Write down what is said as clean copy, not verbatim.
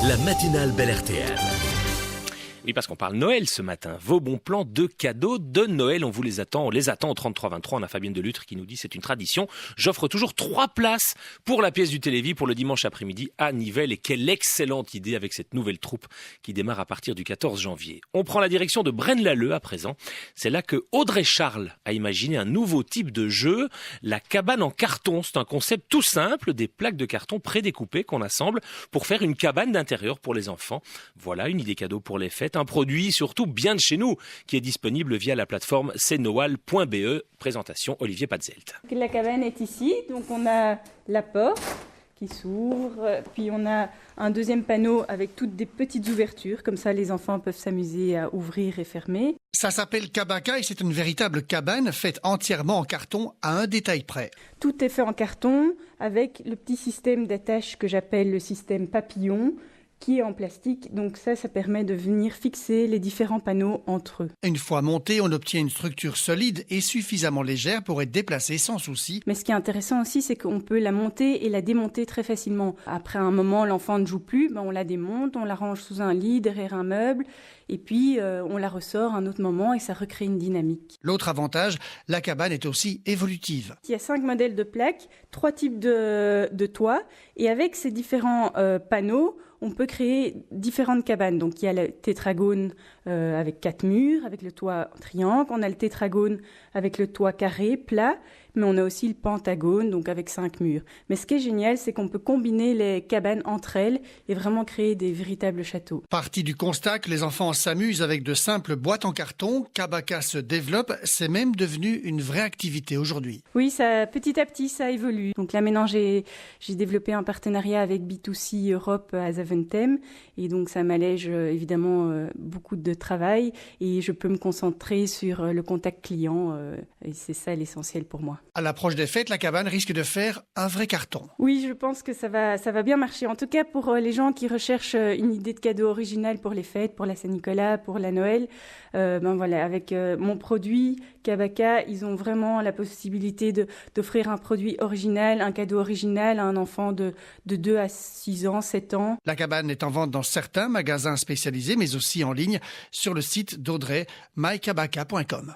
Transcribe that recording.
La matinale Bel RTL. Oui, parce qu'on parle Noël ce matin. Vos bons plans de cadeaux de Noël, on les attend au 33-23. On a Fabienne Delutre qui nous dit c'est une tradition. J'offre toujours 3 places pour la pièce du Télévis pour le dimanche après-midi à Nivelles. Et quelle excellente idée avec cette nouvelle troupe qui démarre à partir du 14 janvier. On prend la direction de Braine-l'Alleud à présent. C'est là que Audrey Charles a imaginé un nouveau type de jeu, la cabane en carton. C'est un concept tout simple, des plaques de carton prédécoupées qu'on assemble pour faire une cabane d'intérieur pour les enfants. Voilà une idée cadeau pour les fêtes. Un produit surtout bien de chez nous qui est disponible via la plateforme cnoal.be. Présentation Olivier Patzelt. La cabane est ici, donc on a la porte qui s'ouvre, puis on a un deuxième panneau avec toutes des petites ouvertures, comme ça les enfants peuvent s'amuser à ouvrir et fermer. Ça s'appelle Kabaka et c'est une véritable cabane faite entièrement en carton à un détail près. Tout est fait en carton avec le petit système d'attache que j'appelle le système papillon, qui est en plastique, donc ça permet de venir fixer les différents panneaux entre eux. Une fois monté, on obtient une structure solide et suffisamment légère pour être déplacée sans souci. Mais ce qui est intéressant aussi, c'est qu'on peut la monter et la démonter très facilement. Après un moment, l'enfant ne joue plus, on la démonte, on la range sous un lit, derrière un meuble, et puis on la ressort à un autre moment et ça recrée une dynamique. L'autre avantage, la cabane est aussi évolutive. Il y a 5 modèles de plaques, 3 types de toits, et avec ces différents panneaux, on peut créer différentes cabanes. Donc il y a le tétragone avec 4 murs, avec le toit triangle. On a le tétragone avec le toit carré, plat. Mais on a aussi le pentagone, donc avec 5 murs. Mais ce qui est génial, c'est qu'on peut combiner les cabanes entre elles et vraiment créer des véritables châteaux. Parti du constat que les enfants s'amusent avec de simples boîtes en carton, Kabaka se développe. C'est même devenu une vraie activité aujourd'hui. Oui, ça, petit à petit, ça évolue. Donc là, maintenant, j'ai développé un partenariat avec B2C Europe à Zaventem. Et donc, ça m'allège évidemment beaucoup de travail. Et je peux me concentrer sur le contact client. Et c'est ça l'essentiel pour moi. À l'approche des fêtes, la cabane risque de faire un vrai carton. Oui, je pense que ça va bien marcher. En tout cas, pour les gens qui recherchent une idée de cadeau original pour les fêtes, pour la Saint-Nicolas, pour la Noël, voilà, avec mon produit Kabaka, ils ont vraiment la possibilité d'offrir un produit original, un cadeau original à un enfant de 2 à 6 ans, 7 ans. La cabane est en vente dans certains magasins spécialisés, mais aussi en ligne sur le site d'Audrey, mykabaka.com.